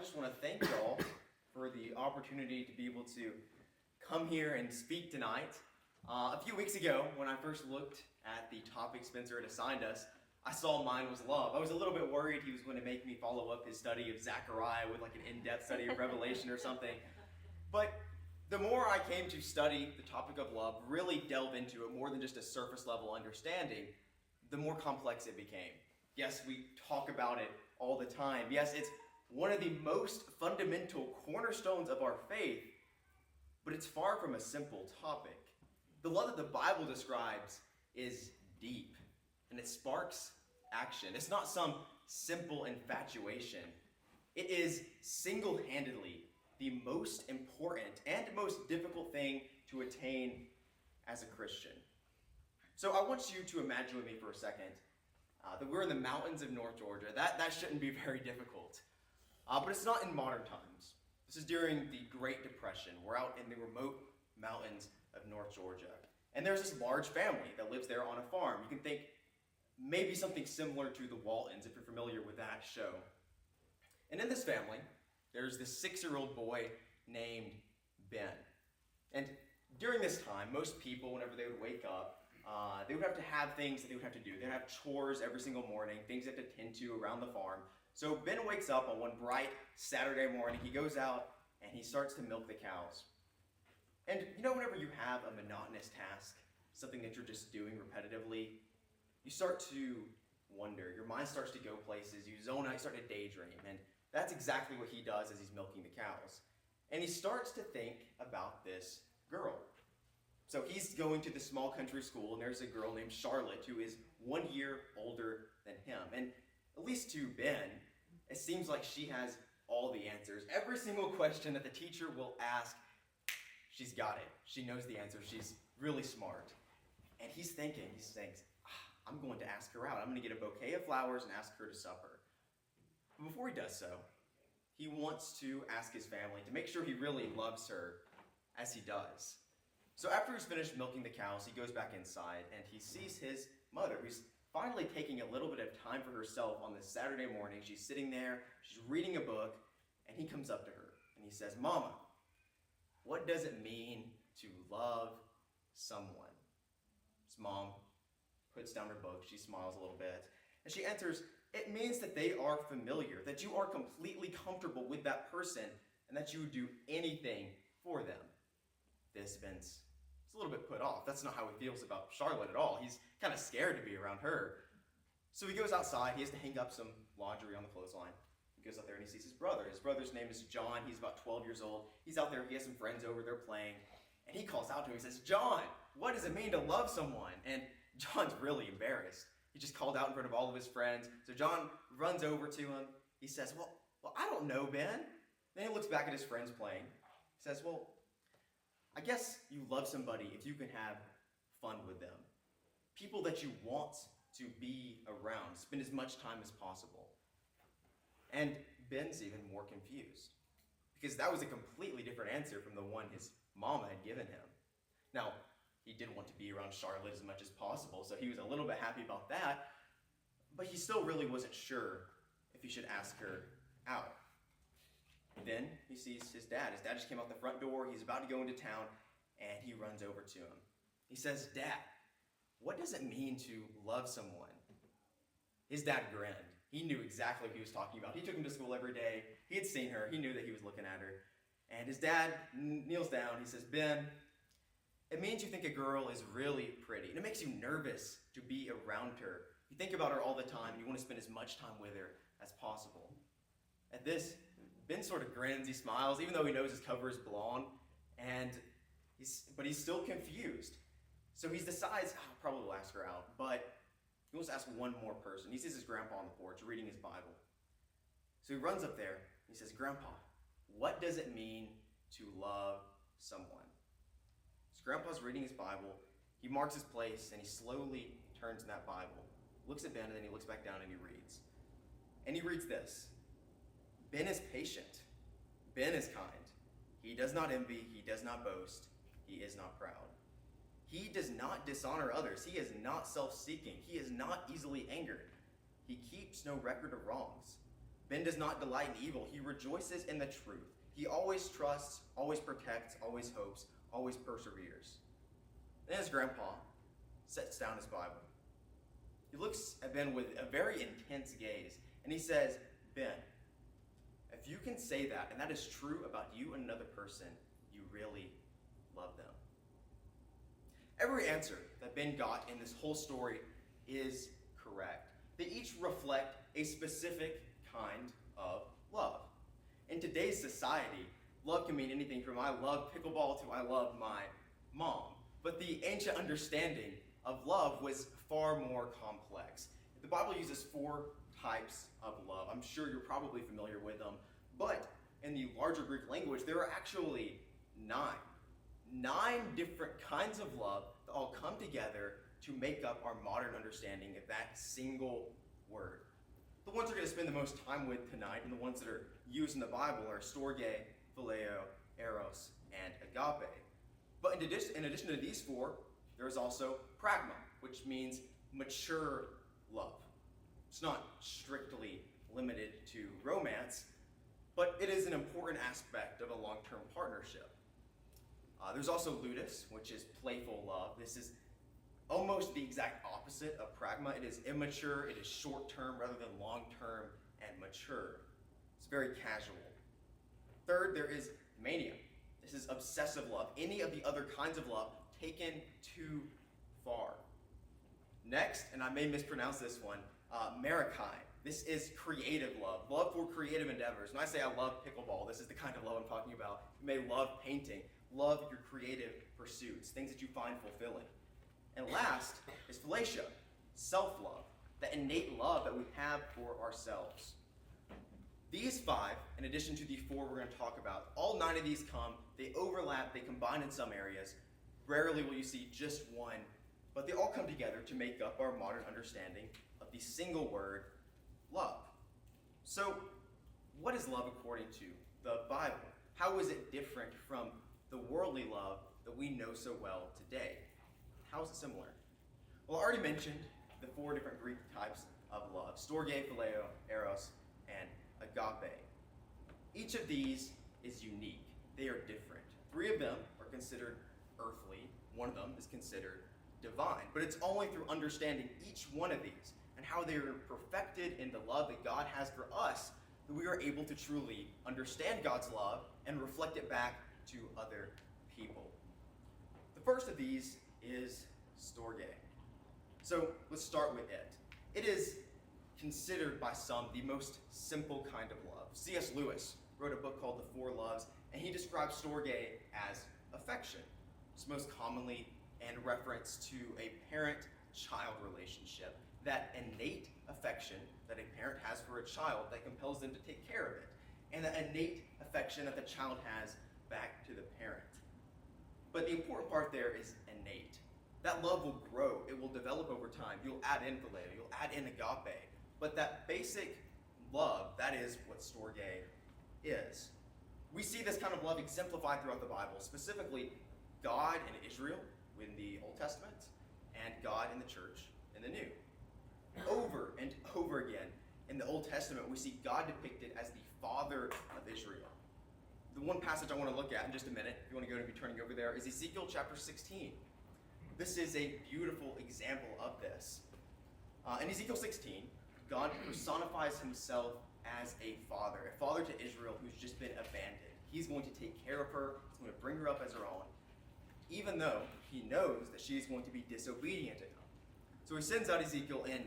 just want to thank y'all for the opportunity to be able to come here and speak tonight. A few weeks ago, when I first looked at the topic Spencer had assigned us, I saw mine was love. I was a little bit worried he was going to make me follow up his study of Zechariah with like an in-depth study of Revelation or something. But the more I came to study the topic of love, really delve into it more than just a surface level understanding, the more complex it became. Yes, we talk about it all the time. Yes, it's one of the most fundamental cornerstones of our faith, but it's far from a simple topic. The love that the Bible describes is deep, and it sparks action. It's not some simple infatuation. It is single-handedly the most important and most difficult thing to attain as a Christian. So I want you to imagine with me for a second that we're in the mountains of North Georgia. That shouldn't be very difficult. But it's not in modern times. This is during the Great Depression. We're out in the remote mountains of North Georgia. And there's this large family that lives there on a farm. You can think maybe something similar to the Waltons, if you're familiar with that show. And in this family, there's this 6-year-old boy named Ben. And during this time, most people, whenever they would wake up, they would have to have things that they would have to do. They'd have chores every single morning, things they have to tend to around the farm. So Ben wakes up on one bright Saturday morning. He goes out and he starts to milk the cows. And you know, whenever you have a monotonous task, something that you're just doing repetitively, you start to wonder. Your mind starts to go places. You zone out, you start to daydream. And that's exactly what he does as he's milking the cows. And he starts to think about this girl. So he's going to the small country school, and there's a girl named Charlotte who is 1 year older than him. And at least to Ben, it seems like she has all the answers. Every single question that the teacher will ask, she's got it. She knows the answer. She's really smart. And he thinks, I'm going to ask her out. I'm going to get a bouquet of flowers and ask her to supper. But before he does so, he wants to ask his family to make sure he really loves her as he does. So after he's finished milking the cows, he goes back inside and he sees his mother, who's finally taking a little bit of time for herself on this Saturday morning. She's sitting there, she's reading a book, and he comes up to her and he says, "Mama, what does it mean to love someone?" His mom puts down her book, she smiles a little bit, and she answers, "It means that they are familiar, that you are completely comfortable with that person, and that you would do anything for them." This Vince is a little bit put off. That's not how he feels about Charlotte at all. He's kind of scared to be around her. So he goes outside. He has to hang up some laundry on the clothesline. He goes out there and he sees his brother. His brother's name is John. He's about 12 years old. He's out there. He has some friends over there playing. And he calls out to him. He says, "John, what does it mean to love someone?" And John's really embarrassed. He just called out in front of all of his friends. So John runs over to him. He says, well, I don't know, Ben." Then he looks back at his friends playing. He says, "Well, I guess you love somebody if you can have fun with them. People that you want to be around. Spend as much time as possible." And Ben's even more confused, because that was a completely different answer from the one his mama had given him. Now, he did want to be around Charlotte as much as possible, so he was a little bit happy about that, but he still really wasn't sure if he should ask her out. Then he sees his dad. His dad just came out the front door. He's about to go into town, and he runs over to him. He says, "Dad, what does it mean to love someone?" His dad grinned. He knew exactly what he was talking about. He took him to school every day. He had seen her. He knew that he was looking at her. And his dad kneels down. He says, "Ben, it means you think a girl is really pretty, and it makes you nervous to be around her. You think about her all the time, and you want to spend as much time with her as possible." At this, Ben sort of grins, he smiles, even though he knows his cover is blonde, but he's still confused. So he decides, I'll probably will ask her out, but he wants to ask one more person. He sees his grandpa on the porch reading his Bible. So he runs up there, he says, "Grandpa, what does it mean to love someone?" So Grandpa's reading his Bible, he marks his place, and he slowly turns in that Bible, looks at Ben, and then he looks back down and he reads. And he reads this: "Ben is patient. Ben is kind. He does not envy. He does not boast. He is not proud. He does not dishonor others. He is not self-seeking. He is not easily angered. He keeps no record of wrongs. Ben does not delight in evil. He rejoices in the truth. He always trusts, always protects, always hopes, always perseveres. Then his grandpa sets down his Bible. He looks at Ben with a very intense gaze, and he says, Ben, if you can say that, and that is true about you and another person, you really love them. Every answer that Ben got in this whole story is correct. They each reflect a specific kind of love. In today's society, love can mean anything from I love pickleball to I love my mom. But the ancient understanding of love was far more complex. The Bible uses 4 types of love. I'm sure you're probably familiar with them. But in the larger Greek language, there are actually 9. 9 different kinds of love that all come together to make up our modern understanding of that single word. The ones we're going to spend the most time with tonight, and the ones that are used in the Bible, are storge, phileo, eros, and agape. But in addition to these 4, there's also pragma, which means mature love. It's not strictly limited to romance, but it is an important aspect of a long-term partnership. There's also ludus, which is playful love. This is almost the exact opposite of pragma. It is immature, it is short-term rather than long-term and mature. It's very casual. Third, there is mania. This is obsessive love. Any of the other kinds of love taken too far. Next, and I may mispronounce this one, marikai. This is creative love. Love for creative endeavors. When I say I love pickleball, this is the kind of love I'm talking about. You may love painting. Love your creative pursuits, things that you find fulfilling. And last is philatia, self-love, that innate love that we have for ourselves. These 5, in addition to the 4 we're going to talk about, all 9 of these come, they overlap, they combine in some areas. Rarely will you see just one, but they all come together to make up our modern understanding of the single word, love. So, what is love according to the Bible? How is it different from the worldly love that we know so well today? How is it similar? Well, I already mentioned the 4 different Greek types of love: storge, phileo, eros, and agape. Each of these is unique. They are different. 3 of them are considered earthly. 1 of them is considered divine. But it's only through understanding each one of these and how they are perfected in the love that God has for us that we are able to truly understand God's love and reflect it back to other people. The first of these is storge. So let's start with it. It is considered by some the most simple kind of love. C.S. Lewis wrote a book called The 4 Loves, and he describes storge as affection. It's most commonly in reference to a parent-child relationship, that innate affection that a parent has for a child that compels them to take care of it, and that innate affection that the child has back to the parent. But the important part there is innate. That love will grow, it will develop over time. You'll add in phileo, you'll add in agape, but that basic love, that is what storge is. We see this kind of love exemplified throughout the Bible, specifically God in Israel in the Old Testament, and God in the church in the New. Over and over again in the Old Testament, we see God depicted as the father of Israel. The one passage I want to look at in just a minute, if you want to go and be turning over there, is Ezekiel chapter 16. This is a beautiful example of this. In Ezekiel 16, God personifies himself as a father to Israel who's just been abandoned. He's going to take care of her, he's going to bring her up as her own, even though he knows that she is going to be disobedient to him. So he sends out Ezekiel in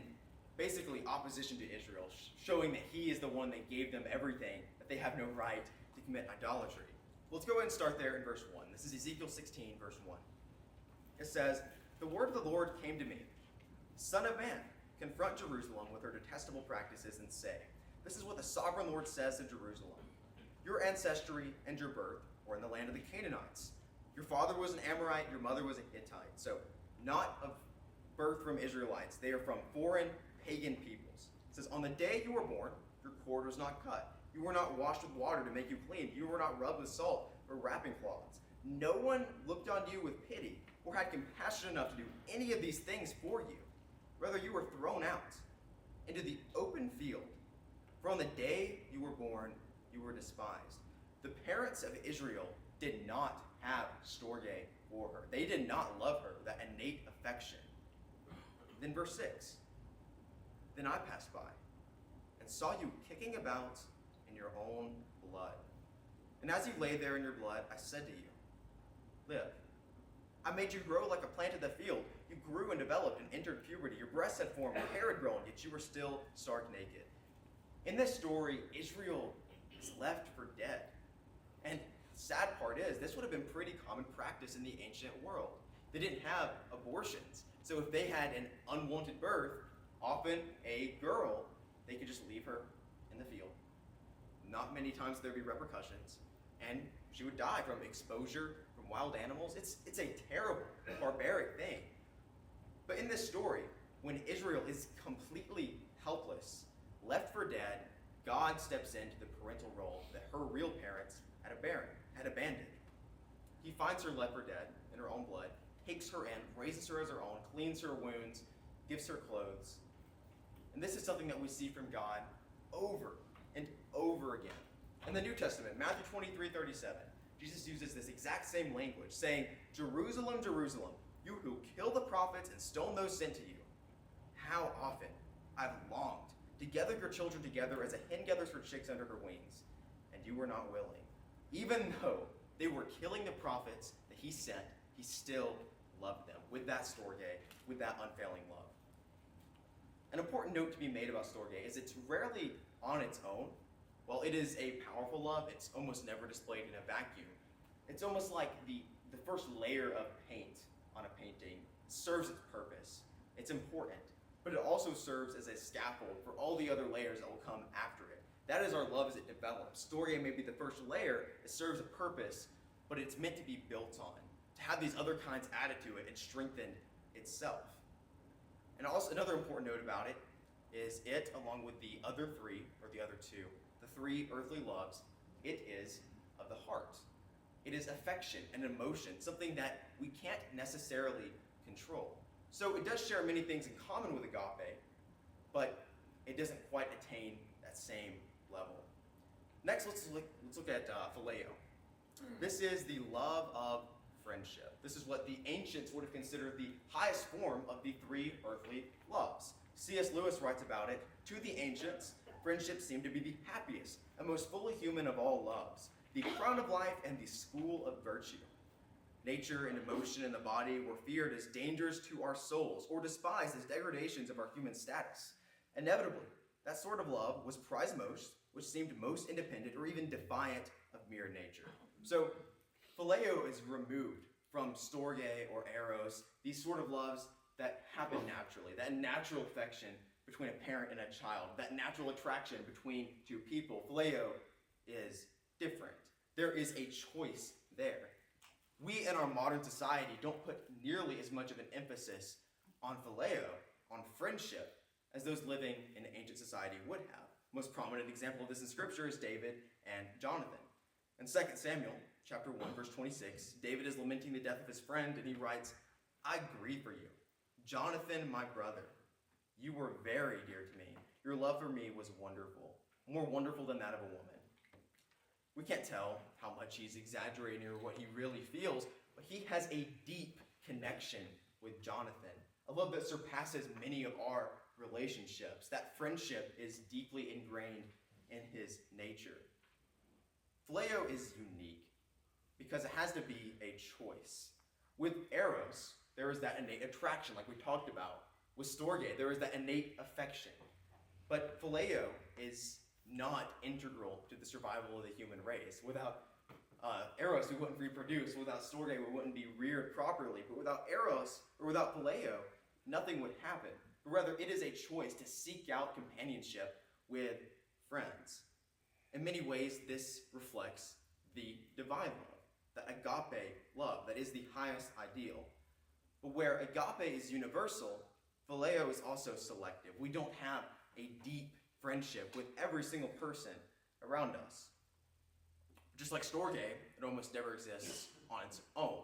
basically opposition to Israel, showing that he is the one that gave them everything, that they have no right to commit idolatry. Well, let's go ahead and start there in verse 1. This is Ezekiel 16, verse 1. It says, "The word of the Lord came to me, Son of man, confront Jerusalem with her detestable practices and say, this is what the sovereign Lord says to Jerusalem. Your ancestry and your birth were in the land of the Canaanites. Your father was an Amorite, your mother was a Hittite." So not of birth from Israelites. They are from foreign pagan peoples. It says, "On the day you were born, your cord was not cut. You were not washed with water to make you clean. You were not rubbed with salt or wrapping cloths. No one looked on you with pity or had compassion enough to do any of these things for you. Rather, you were thrown out into the open field For on the day you were born, you were despised. The parents of Israel did not have storge for her. They did not love her, that innate affection. Then verse 6, then I passed by and saw you kicking about in your own blood. And as you lay there in your blood, I said to you, live. I made you grow like a plant of the field. You grew and developed and entered puberty. Your breasts had formed, your hair had grown, yet you were still stark naked. In this story, Israel is left for dead. And the sad part is, this would have been pretty common practice in the ancient world. They didn't have abortions. So if they had an unwanted birth, often a girl, they could just leave her in the field. Not many times there'd be repercussions. And she would die from exposure from wild animals. It's a terrible, barbaric thing. But in this story, when Israel is completely helpless, left for dead, God steps into the parental role that her real parents had abandoned. He finds her left for dead in her own blood, takes her in, raises her as her own, cleans her wounds, gives her clothes. And this is something that we see from God over and over again. In the New Testament, Matthew 23:37, Jesus uses this exact same language, saying, Jerusalem, Jerusalem, you who kill the prophets and stone those sent to you. How often I've longed to gather your children together as a hen gathers her chicks under her wings, and you were not willing. Even though they were killing the prophets that he sent, he still loved them with that storge, with that unfailing love. An important note to be made about storge is it's rarely on its own. While it is a powerful love, it's almost never displayed in a vacuum. It's almost like the first layer of paint on a painting serves its purpose. It's important, but it also serves as a scaffold for all the other layers that will come after it. That is our love as it develops. Storge may be the first layer, it serves a purpose, but it's meant to be built on, to have these other kinds added to it and strengthen itself. And also another important note about it is it, along with the other three, or the other two, the three earthly loves, it is of the heart. It is affection and emotion, something that we can't necessarily control. So it does share many things in common with agape, but it doesn't quite attain that same level. Next, let's look at phileo. This is the love of friendship. This is what the ancients would have considered the highest form of the three earthly loves. C.S. Lewis writes about it, to the ancients, friendship seemed to be the happiest and most fully human of all loves, the crown of life and the school of virtue. Nature and emotion in the body were feared as dangers to our souls or despised as degradations of our human status. Inevitably, that sort of love was prized most, which seemed most independent or even defiant of mere nature. So, phileo is removed from storge or eros, these sort of loves that happen naturally, that natural affection between a parent and a child, that natural attraction between two people. Phileo is different. There is a choice there. We in our modern society don't put nearly as much of an emphasis on phileo, on friendship, as those living in ancient society would have. Most prominent example of this in Scripture is David and Jonathan. In 2 Samuel chapter 1, verse 26, David is lamenting the death of his friend, and he writes, I grieve for you, Jonathan, my brother. You were very dear to me. Your love for me was wonderful, more wonderful than that of a woman. We can't tell how much he's exaggerating or what he really feels, but he has a deep connection with Jonathan, a love that surpasses many of our relationships. That friendship is deeply ingrained in his nature. Phileo is unique because it has to be a choice. With eros, there is that innate attraction, like we talked about. With storge, there is that innate affection. But phileo is not integral to the survival of the human race. Without eros, we wouldn't reproduce. Without storge, we wouldn't be reared properly. But without eros, or without phileo, nothing would happen. But rather, it is a choice to seek out companionship with friends. In many ways, this reflects the divine love, the agape love, that is the highest ideal. But where agape is universal, phileo is also selective. We don't have a deep friendship with every single person around us. Just like storge, it almost never exists on its own.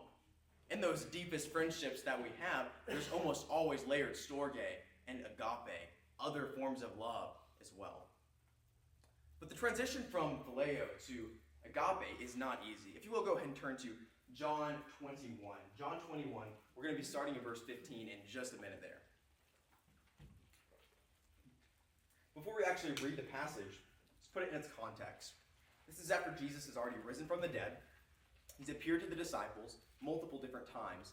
In those deepest friendships that we have, there's almost always layered storge and agape, other forms of love as well. But the transition from phileo to agape is not easy. If you will, go ahead and turn to John 21. John 21, we're going to be starting in verse 15 in just a minute there. Before we actually read the passage, let's put it in its context. This is after Jesus has already risen from the dead. He's appeared to the disciples multiple different times,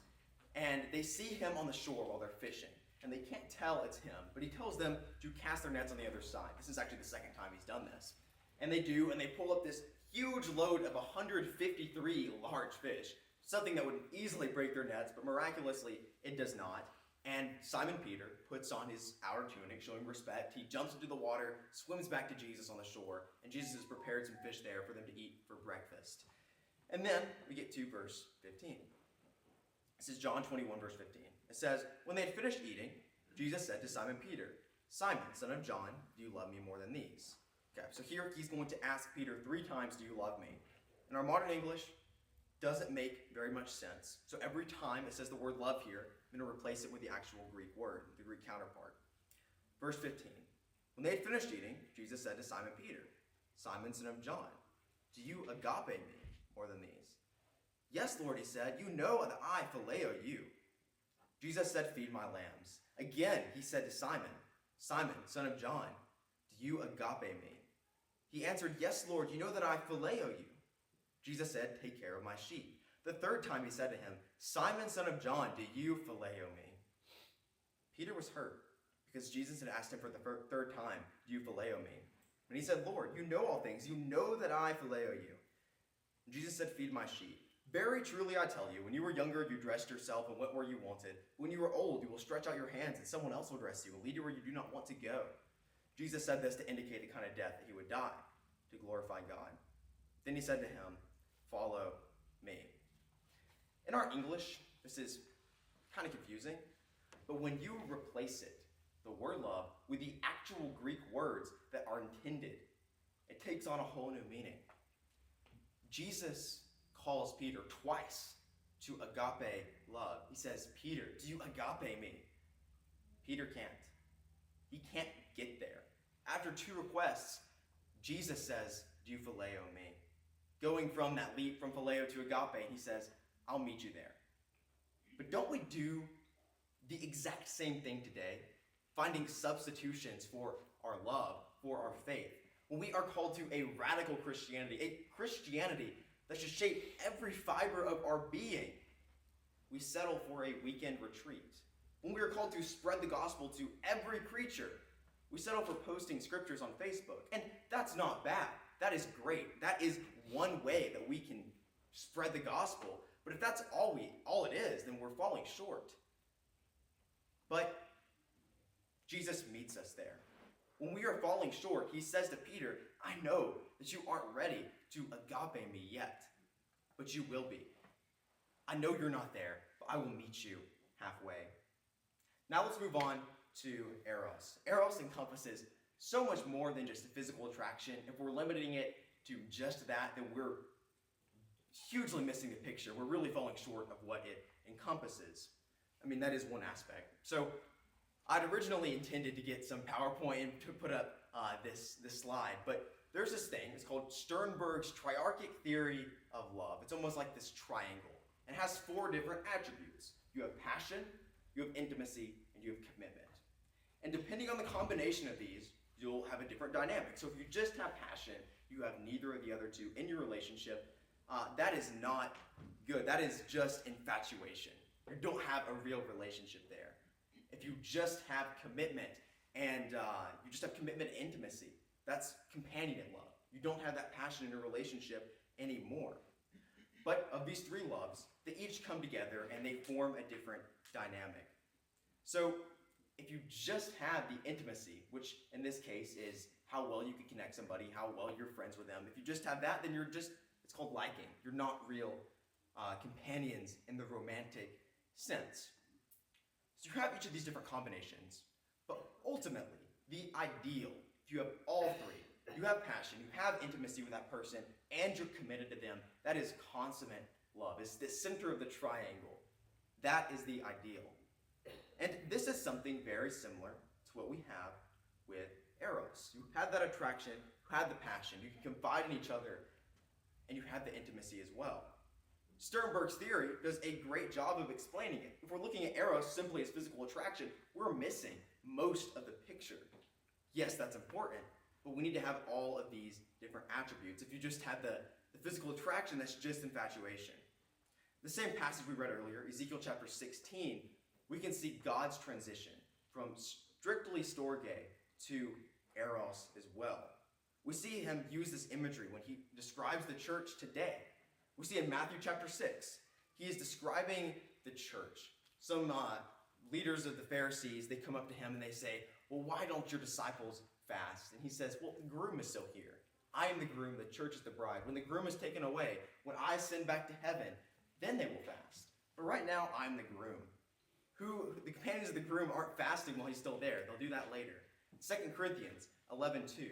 and they see him on the shore while they're fishing. And they can't tell it's him, but he tells them to cast their nets on the other side. This is actually the second time he's done this. And they do, and they pull up this huge load of 153 large fish, something that would easily break their nets, but miraculously it does not. And Simon Peter puts on his outer tunic, showing respect. He jumps into the water, swims back to Jesus on the shore, and Jesus has prepared some fish there for them to eat for breakfast. And then we get to verse 15. This is John 21, verse 15. It says, when they had finished eating, Jesus said to Simon Peter, Simon, son of John, do you love me more than these? Okay, so here he's going to ask Peter 3 times, do you love me? In our modern English, doesn't make very much sense. So every time it says the word love here, I'm going to replace it with the actual Greek word, the Greek counterpart. Verse 15. When they had finished eating, Jesus said to Simon Peter, Simon, son of John, do you agape me more than these? Yes, Lord, he said, you know that I phileo you. Jesus said, feed my lambs. Again, he said to Simon, Simon, son of John, do you agape me? He answered, yes, Lord, you know that I phileo you. Jesus said, take care of my sheep. The third time he said to him, Simon, son of John, do you phileo me? Peter was hurt because Jesus had asked him for the third time, do you phileo me? And he said, Lord, you know all things. You know that I phileo you. And Jesus said, feed my sheep. Very truly I tell you, when you were younger, you dressed yourself and went where you wanted. When you are old, you will stretch out your hands and someone else will dress you and lead you where you do not want to go. Jesus said this to indicate the kind of death that he would die, to glorify God. Then he said to him, follow me. In our English, this is kind of confusing, but when you replace it, the word love, with the actual Greek words that are intended, it takes on a whole new meaning. Jesus calls Peter twice to agape love. He says, Peter, do you agape me? Peter can't. He can't get there. After 2 requests, Jesus says, do you phileo me? Going from that leap from phileo to agape, he says, I'll meet you there. But don't we do the exact same thing today, finding substitutions for our love, for our faith, when we are called to a radical Christianity, a Christianity that should shape every fiber of our being? We settle for a weekend retreat. When we are called to spread the gospel to every creature, we settle for posting scriptures on Facebook. And that's not bad. That is great. That is one way that we can spread the gospel. But if that's all it is, then we're falling short. But Jesus meets us there. When we are falling short, he says to Peter, I know that you aren't ready to agape me yet, but you will be. I know you're not there, but I will meet you halfway. Now let's move on to eros. Eros encompasses so much more than just a physical attraction. If we're limiting it to just that, then we're hugely missing the picture. We're really falling short of what it encompasses. I mean, that is one aspect. So I'd originally intended to get some PowerPoint and to put up this slide, but there's this thing. It's called Sternberg's triarchic theory of love. It's almost like this triangle. It has 4 different attributes. You have passion, you have intimacy, and you have commitment. And depending on the combination of these, you'll have a different dynamic. So if you just have passion, you have neither of the other two in your relationship, that is not good. That is just infatuation. You don't have a real relationship there. If you just have commitment and you just have commitment and intimacy, that's companion love. You don't have that passion in a relationship anymore. But of these 3 loves, they each come together and they form a different dynamic. So if you just have the intimacy, which in this case is how well you can connect somebody, how well you're friends with them, if you just have that, then it's called liking. You're not real companions in the romantic sense. So you have each of these different combinations, but ultimately, the ideal, if you have all 3, you have passion, you have intimacy with that person, and you're committed to them, that is consummate love. It's the center of the triangle. That is the ideal. And this is something very similar to what we have with eros. You have that attraction, you have the passion, you can confide in each other, and you have the intimacy as well. Sternberg's theory does a great job of explaining it. If we're looking at eros simply as physical attraction, we're missing most of the picture. Yes, that's important, but we need to have all of these different attributes. If you just have the physical attraction, that's just infatuation. The same passage we read earlier, Ezekiel chapter 16, we can see God's transition from strictly storge to eros as well. We see him use this imagery when he describes the church today. We see in Matthew chapter 6, he is describing the church. Some leaders of the Pharisees, they come up to him and they say, well, why don't your disciples fast? And he says, well, the groom is still here. I am the groom, the church is the bride. When the groom is taken away, when I ascend back to heaven, then they will fast. But right now, I'm the groom. The companions of the groom aren't fasting while he's still there. They'll do that later. 2 Corinthians 11:2.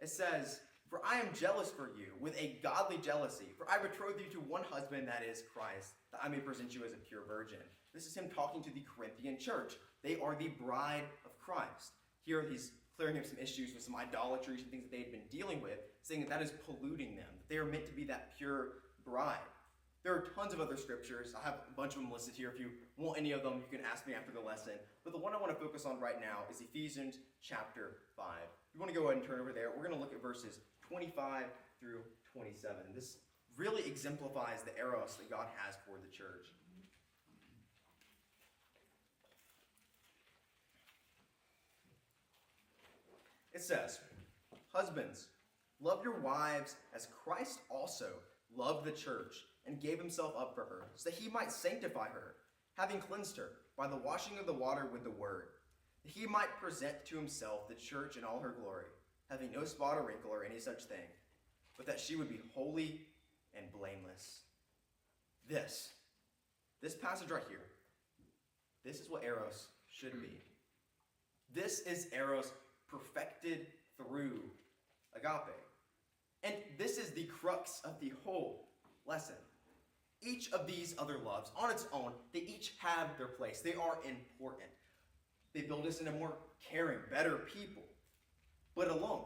It says, for I am jealous for you with a godly jealousy, for I betroth you to one husband, that is Christ, that I may present you as a pure virgin. This is him talking to the Corinthian church. They are the bride of Christ. Here he's clearing up some issues with some idolatry, some things that they had been dealing with, saying that is polluting them. They are meant to be that pure bride. There are tons of other scriptures. I have a bunch of them listed here. If you want any of them, you can ask me after the lesson. But the one I want to focus on right now is Ephesians chapter 5. If you want to go ahead and turn over there, we're going to look at verses 25 through 27. This really exemplifies the eros that God has for the church. It says, husbands, love your wives as Christ also loved the church and gave himself up for her, so that he might sanctify her, having cleansed her by the washing of the water with the word, that he might present to himself the church in all her glory, having no spot or wrinkle or any such thing, but that she would be holy and blameless. This passage right here, this is what eros should be. This is eros perfected through agape. And this is the crux of the whole lesson. Each of these other loves, on its own, they each have their place. They are important. They build us into more caring, better people. But alone,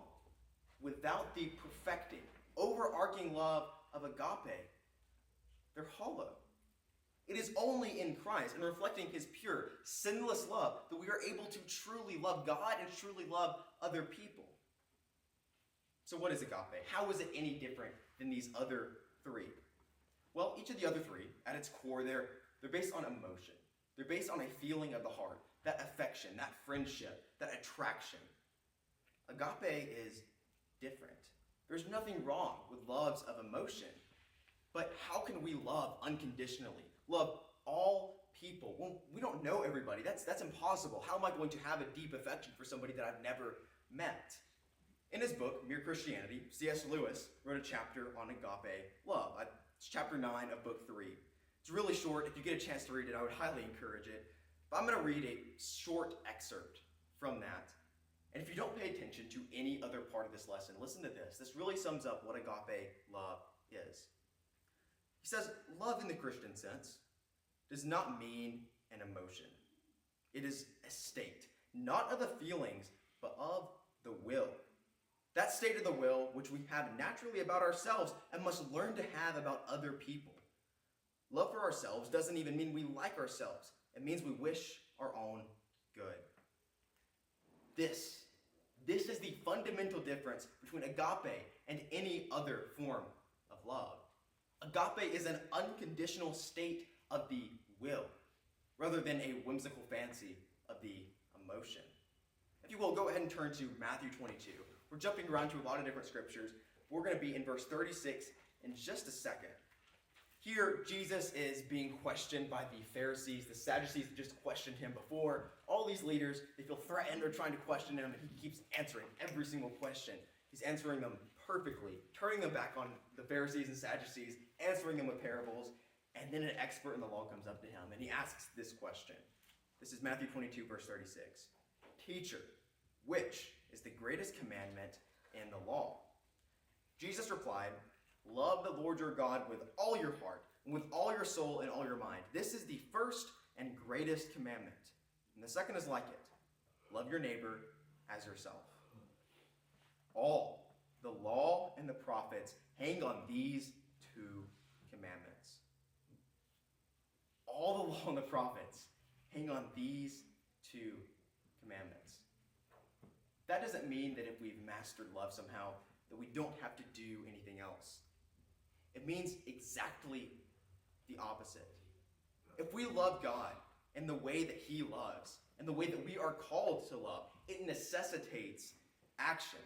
without the perfecting, overarching love of agape, they're hollow. It is only in Christ and reflecting his pure, sinless love that we are able to truly love God and truly love other people. So what is agape? How is it any different than these other three? Well, each of the other three, at its core, they're based on emotion. They're based on a feeling of the heart, that affection, that friendship, that attraction. Agape is different. There's nothing wrong with loves of emotion. But how can we love unconditionally? Love all people? Well, we don't know everybody. That's impossible. How am I going to have a deep affection for somebody that I've never met? In his book, Mere Christianity, C.S. Lewis wrote a chapter on agape love. It's chapter 9 of book 3. It's really short. If you get a chance to read it, I would highly encourage it. But I'm going to read a short excerpt from that. And if you don't pay attention to any other part of this lesson, listen to this. This really sums up what agape love is. He says, love in the Christian sense does not mean an emotion. It is a state, not of the feelings, but of the will. That state of the will which we have naturally about ourselves and must learn to have about other people. Love for ourselves doesn't even mean we like ourselves. It means we wish our own good. This is the fundamental difference between agape and any other form of love. Agape is an unconditional state of the will, rather than a whimsical fancy of the emotion. If you will, go ahead and turn to Matthew 22. We're jumping around to a lot of different scriptures. We're going to be in verse 36 in just a second. Here, Jesus is being questioned by the Pharisees, the Sadducees that just questioned him before. All these leaders, they feel threatened. They're trying to question him, and he keeps answering every single question. He's answering them perfectly, turning them back on the Pharisees and Sadducees, answering them with parables, and then an expert in the law comes up to him, and he asks this question. This is Matthew 22, verse 36. Teacher, which is the greatest commandment in the law? Jesus replied, love the Lord your God with all your heart, and with all your soul and all your mind. This is the first and greatest commandment. And the second is like it. Love your neighbor as yourself. All, the law and the prophets, hang on these two commandments. All the law and the prophets hang on these two commandments. That doesn't mean that if we've mastered love somehow, that we don't have to do anything else. It means exactly the opposite. If we love God in the way that he loves, and the way that we are called to love, it necessitates action.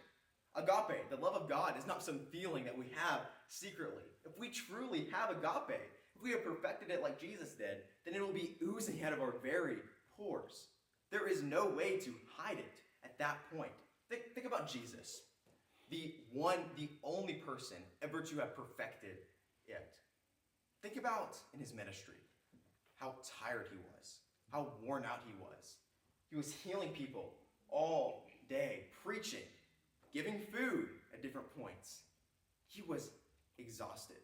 Agape, the love of God, is not some feeling that we have secretly. If we truly have agape, if we have perfected it like Jesus did, then it will be oozing out of our very pores. There is no way to hide it at that point. Think about Jesus, the only person ever to have perfected it. Think about in his ministry how tired he was, how worn out he was. He was healing people all day, preaching, giving food at different points. He was exhausted.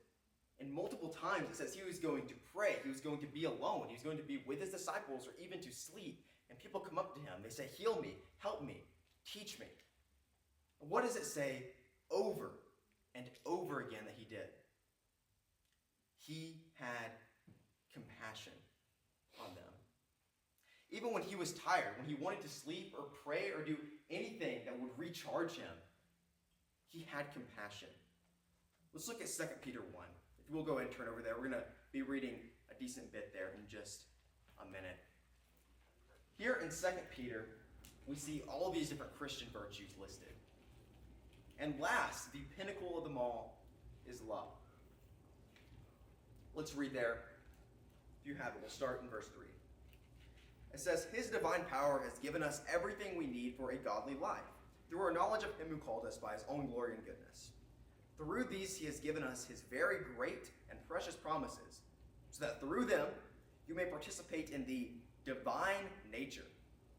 And multiple times it says he was going to pray. He was going to be alone. He was going to be with his disciples or even to sleep. And people come up to him. They say, heal me, help me, teach me. And what does it say over and over again that he did? He had compassion on them. Even when he was tired, when he wanted to sleep or pray or do anything that would recharge him, he had compassion. Let's look at 2 Peter 1. If we'll go ahead and turn over there, we're going to be reading a decent bit there in just a minute. Here in 2 Peter, we see all these different Christian virtues listed. And last, the pinnacle of them all is love. Let's read there. If you have it, we'll start in verse 3. It says, his divine power has given us everything we need for a godly life, through our knowledge of him who called us by his own glory and goodness. Through these he has given us his very great and precious promises, so that through them you may participate in the divine nature,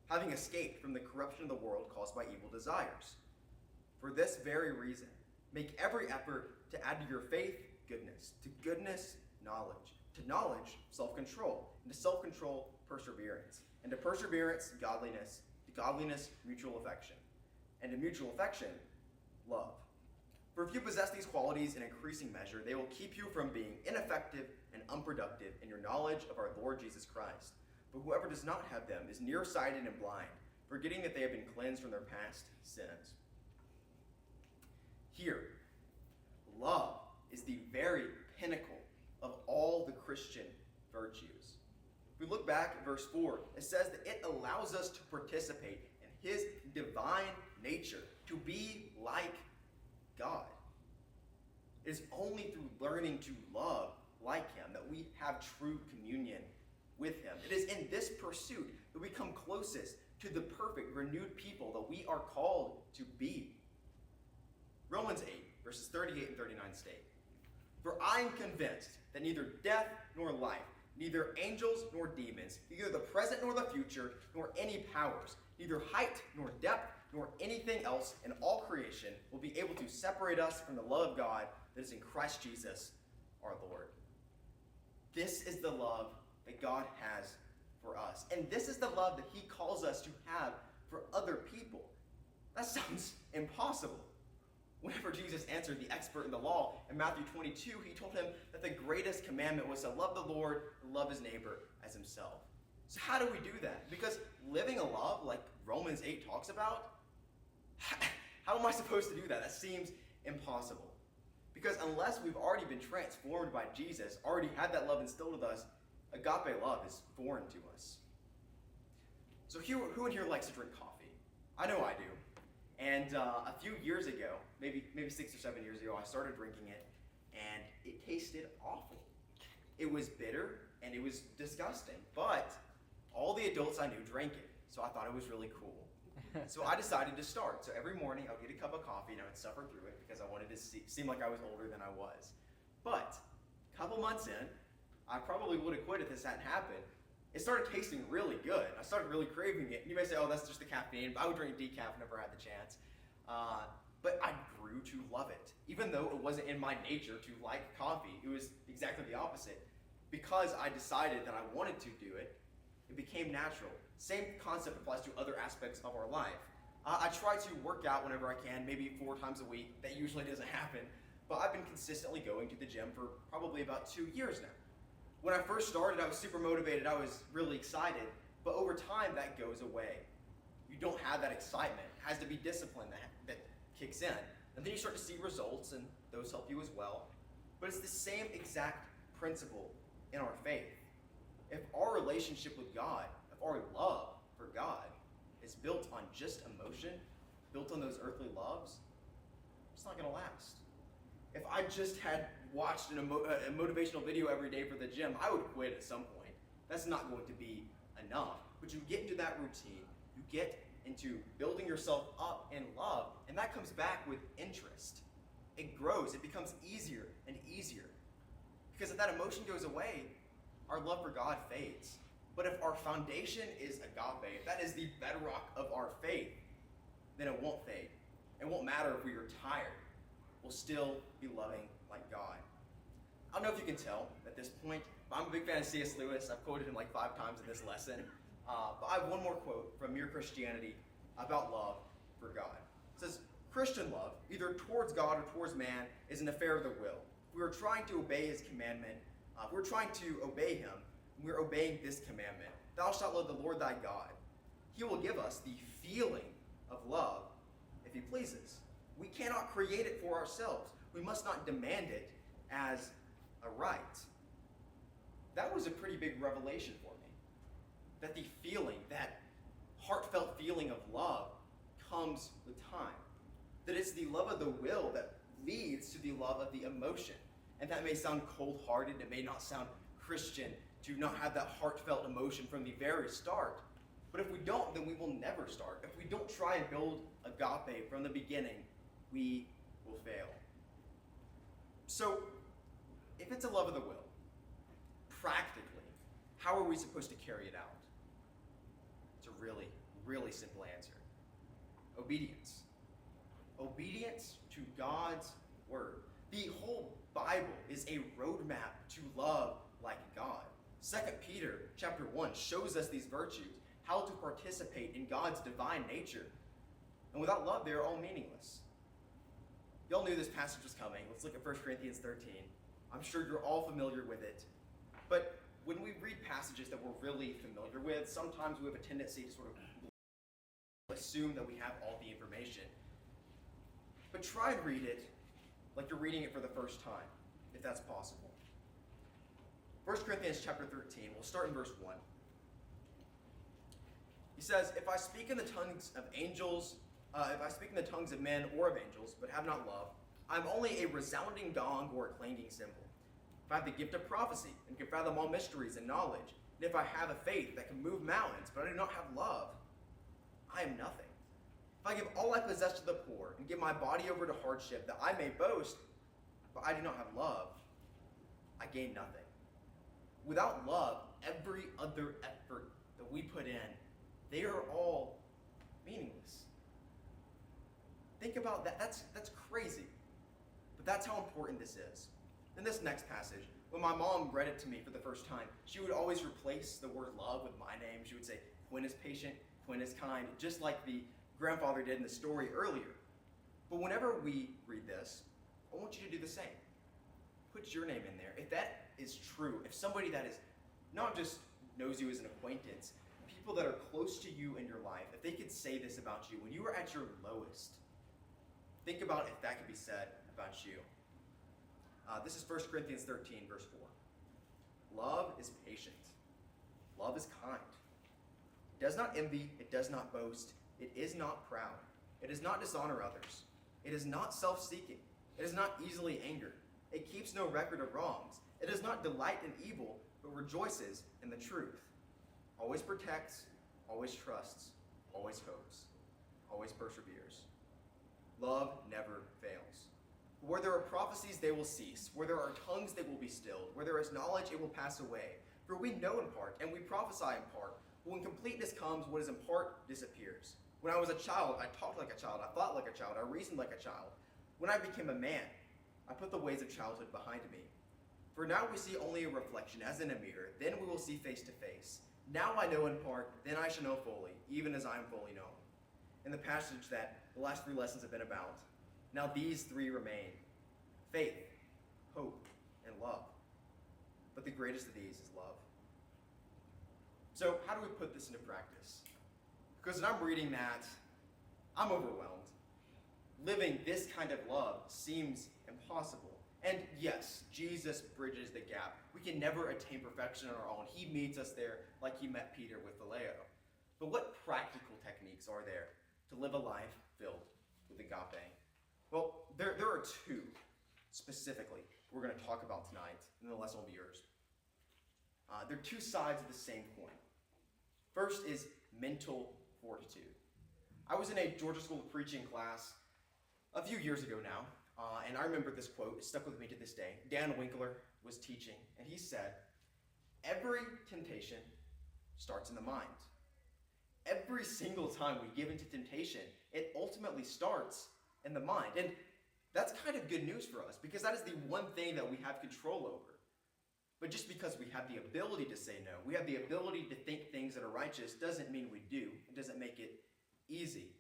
having escaped from the corruption of the world caused by evil desires. For this very reason, make every effort to add to your faith goodness, to goodness knowledge, to knowledge self-control, and to self-control perseverance, and to perseverance godliness, to godliness mutual affection, and to mutual affection love. For if you possess these qualities in increasing measure, they will keep you from being ineffective and unproductive in your knowledge of our Lord Jesus Christ. But whoever does not have them is nearsighted and blind, forgetting that they have been cleansed from their past sins. Here, love is the very pinnacle of all the Christian virtues. If we look back at verse 4, it says that it allows us to participate in his divine nature, to be like God. It is only through learning to love like him that we have true communion with him. It is in this pursuit that we come closest to the perfect, renewed people that we are called to be. Romans 8, verses 38 and 39 state, for I am convinced that neither death nor life, neither angels nor demons, neither the present nor the future, nor any powers, neither height nor depth, nor anything else in all creation will be able to separate us from the love of God that is in Christ Jesus our Lord. This is the love that God has for us. And this is the love that he calls us to have for other people. That sounds impossible. Whenever Jesus answered the expert in the law in Matthew 22, he told him that the greatest commandment was to love the Lord and love his neighbor as himself. So how do we do that? Because living a love like Romans 8 talks about, how am I supposed to do that? That seems impossible. Because unless we've already been transformed by Jesus, already had that love instilled with us, agape love is foreign to us. So who in here likes to drink coffee? I know I do. And a few years ago, maybe 6 or 7 years ago, I started drinking it, and it tasted awful. It was bitter, and it was disgusting. But all the adults I knew drank it, so I thought it was really cool. So I decided to start. So every morning, I would get a cup of coffee, and I would suffer through it because I wanted to seem like I was older than I was. But a couple months in, I probably would have quit if this hadn't happened. It started tasting really good. I started really craving it. And you may say, oh, that's just the caffeine. But I would drink decaf, never had the chance. But I grew to love it. Even though it wasn't in my nature to like coffee, it was exactly the opposite. Because I decided that I wanted to do it, it became natural. Same concept applies to other aspects of our life. I try to work out whenever I can, maybe 4 times a week. That usually doesn't happen. But I've been consistently going to the gym for probably about 2 years now. When I first started, I was super motivated. I was really excited. But over time, that goes away. You don't have that excitement. It has to be discipline that kicks in. And then you start to see results, and those help you as well. But it's the same exact principle in our faith. If our relationship with God, if our love for God is built on just emotion, built on those earthly loves, it's not going to last. If I just had watched a motivational video every day for the gym, I would quit at some point. That's not going to be enough. But you get into that routine, you get into building yourself up in love, and that comes back with interest. It grows, it becomes easier and easier. Because if that emotion goes away, our love for God fades. But if our foundation is agape, if that is the bedrock of our faith, then it won't fade. It won't matter if we are tired. We'll still be loving like God. I don't know if you can tell at this point, but I'm a big fan of C.S. Lewis. I've quoted him like 5 times in this lesson. But I have one more quote from Mere Christianity about love for God. It says, Christian love, either towards God or towards man, is an affair of the will. We are trying to obey his commandment. We're trying to obey him. We're obeying this commandment. Thou shalt love the Lord thy God. He will give us the feeling of love if he pleases. We cannot create it for ourselves. We must not demand it as a right. That was a pretty big revelation for me. That the feeling, that heartfelt feeling of love comes with time. That it's the love of the will that leads to the love of the emotion. And that may sound cold-hearted, it may not sound Christian to not have that heartfelt emotion from the very start. But if we don't, then we will never start. If we don't try and build agape from the beginning, we will fail. So, if it's a love of the will, practically, how are we supposed to carry it out? It's a really, really simple answer. Obedience. Obedience to God's word. The whole Bible is a roadmap to love like God. 2 Peter chapter 1 shows us these virtues, how to participate in God's divine nature. And without love, they are all meaningless. Y'all knew this passage was coming. Let's look at 1 Corinthians 13. I'm sure you're all familiar with it. But when we read passages that we're really familiar with, sometimes we have a tendency to sort of assume that we have all the information. But try and read it like you're reading it for the first time, if that's possible. 1 Corinthians chapter 13, we'll start in verse 1. He says, If I speak in the tongues of angels, if I speak in the tongues of men or of angels, but have not love, I'm only a resounding gong or a clanging cymbal. If I have the gift of prophecy and can fathom all mysteries and knowledge, and if I have a faith that can move mountains, but I do not have love, I am nothing. If I give all I possess to the poor and give my body over to hardship that I may boast, but I do not have love, I gain nothing. Without love, every other effort that we put in, they are all meaningless. Think about that. That's crazy. But that's how important this is. In this next passage, when my mom read it to me for the first time, she would always replace the word love with my name. She would say, Quinn is patient, Quinn is kind, just like the grandfather did in the story earlier. But whenever we read this, I want you to do the same. Put your name in there. If that is true, if somebody that is not just knows you as an acquaintance, people that are close to you in your life, if they could say this about you, when you were at your lowest, think about if that could be said about you. This is 1 Corinthians 13, verse 4. Love is patient. Love is kind. It does not envy. It does not boast. It is not proud. It does not dishonor others. It is not self-seeking. It is not easily angered. It keeps no record of wrongs. It does not delight in evil, but rejoices in the truth. Always protects, always trusts, always hopes, always perseveres. Love never fails. Where there are prophecies, they will cease. Where there are tongues, they will be stilled. Where there is knowledge, it will pass away. For we know in part, and we prophesy in part. But when completeness comes, what is in part disappears. When I was a child, I talked like a child. I thought like a child. I reasoned like a child. When I became a man, I put the ways of childhood behind me. For now we see only a reflection, as in a mirror. Then we will see face to face. Now I know in part, then I shall know fully, even as I am fully known. in the passage that the last 3 lessons have been about. Now these 3 remain: faith, hope, and love. But the greatest of these is love. So how do we put this into practice? Because when I'm reading that, I'm overwhelmed. Living this kind of love seems impossible. And yes, Jesus bridges the gap. We can never attain perfection on our own. He meets us there like he met Peter with Phileo. But what practical techniques are there to live a life filled with agape? Well, there are 2 specifically we're going to talk about tonight, and the lesson will be yours. They're 2 sides of the same coin. First is mental fortitude. I was in a Georgia School of Preaching class a few years ago now, and I remember this quote. It stuck with me to this day. Dan Winkler was teaching, and he said, "Every temptation starts in the mind." Every single time we give into temptation, it ultimately starts in the mind. And that's kind of good news for us, because that is the one thing that we have control over. But just because we have the ability to say no, we have the ability to think things that are righteous, doesn't mean we do. It doesn't make it easy.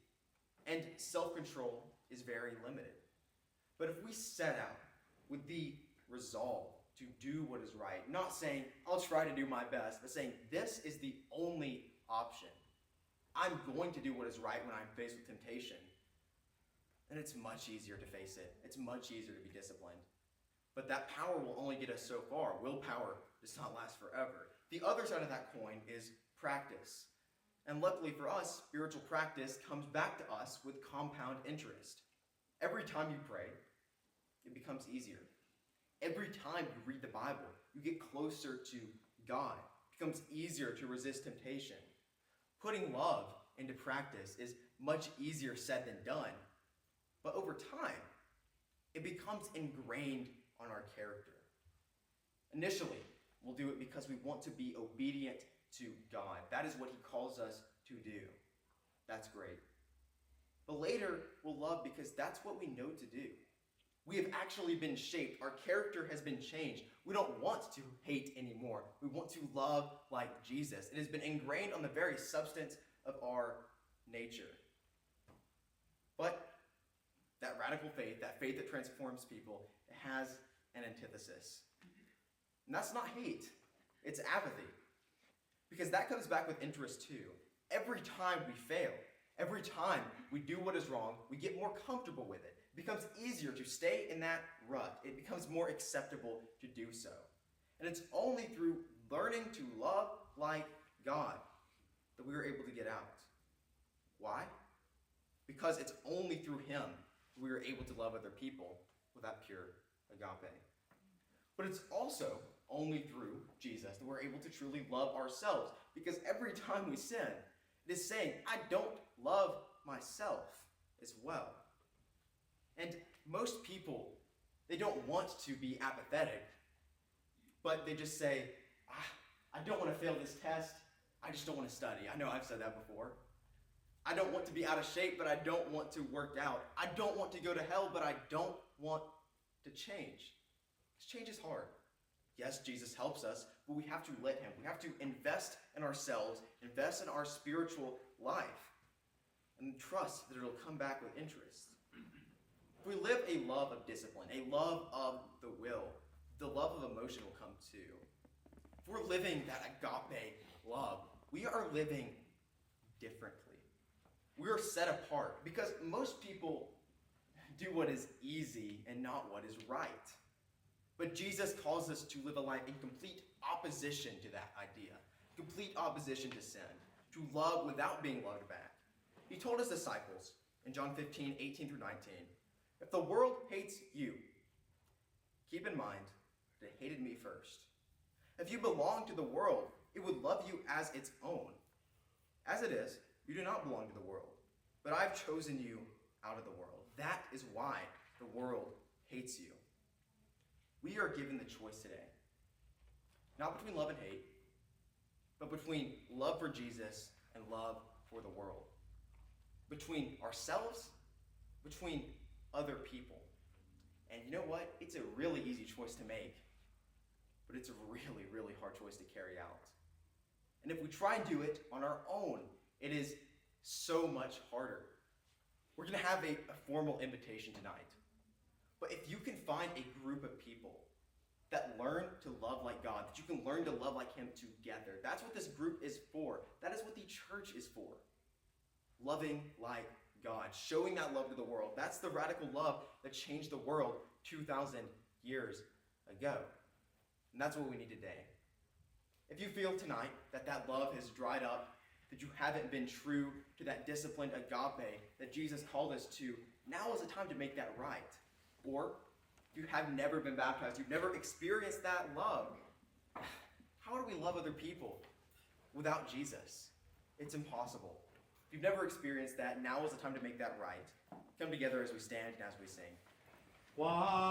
And self-control is very limited. But if we set out with the resolve to do what is right, not saying, I'll try to do my best, but saying, this is the only option. I'm going to do what is right when I'm faced with temptation. And it's much easier to face it. It's much easier to be disciplined. But that power will only get us so far. Willpower does not last forever. The other side of that coin is practice. And luckily for us, spiritual practice comes back to us with compound interest. Every time you pray, it becomes easier. Every time you read the Bible, you get closer to God. It becomes easier to resist temptation. Putting love into practice is much easier said than done. But over time, it becomes ingrained on our character. Initially, we'll do it because we want to be obedient to God. That is what he calls us to do. That's great. But later, we'll love because that's what we know to do. We have actually been shaped. Our character has been changed. We don't want to hate anymore. We want to love like Jesus. It has been ingrained on the very substance of our nature. But that radical faith, that faith that transforms people, it has an antithesis. And that's not hate. It's apathy. Because that comes back with interest too. Every time we fail, every time we do what is wrong, we get more comfortable with it. It becomes easier to stay in that rut. It becomes more acceptable to do so. And it's only through learning to love like God that we are able to get out. Why? Because it's only through him we are able to love other people with that pure agape. But it's also only through Jesus that we're able to truly love ourselves. Because every time we sin, it is saying, I don't love myself as well. And most people, they don't want to be apathetic, but they just say, I don't want to fail this test. I just don't want to study. I know I've said that before. I don't want to be out of shape, but I don't want to work out. I don't want to go to hell, but I don't want to change. Because change is hard. Yes, Jesus helps us, but we have to let him. We have to invest in ourselves, invest in our spiritual life, and trust that it'll come back with interest. If we live a love of discipline, a love of the will, the love of emotion will come too. If we're living that agape love, we are living differently. We are set apart because most people do what is easy and not what is right. But Jesus calls us to live a life in complete opposition to that idea, complete opposition to sin, to love without being loved back. He told his disciples in John 15, 18 through 19, if the world hates you, keep in mind that it hated me first. If you belong to the world, it would love you as its own. As it is, you do not belong to the world, but I've chosen you out of the world. That is why the world hates you. We are given the choice today, not between love and hate, but between love for Jesus and love for the world. Between ourselves, between other people. And you know what? It's a really easy choice to make, but it's a really, really hard choice to carry out. And if we try and do it on our own, it is so much harder. We're going to have a formal invitation tonight. But if you can find a group of people that learn to love like God, that you can learn to love like him together, that's what this group is for. That is what the church is for. Loving like God, showing that love to the world. That's the radical love that changed the world 2,000 years ago. And that's what we need today. If you feel tonight that that love has dried up, that you haven't been true to that disciplined agape that Jesus called us to, now is the time to make that right. Or if you have never been baptized, you've never experienced that love, how do we love other people without Jesus? It's impossible. If you've never experienced that, now is the time to make that right. Come together as we stand and as we sing. One.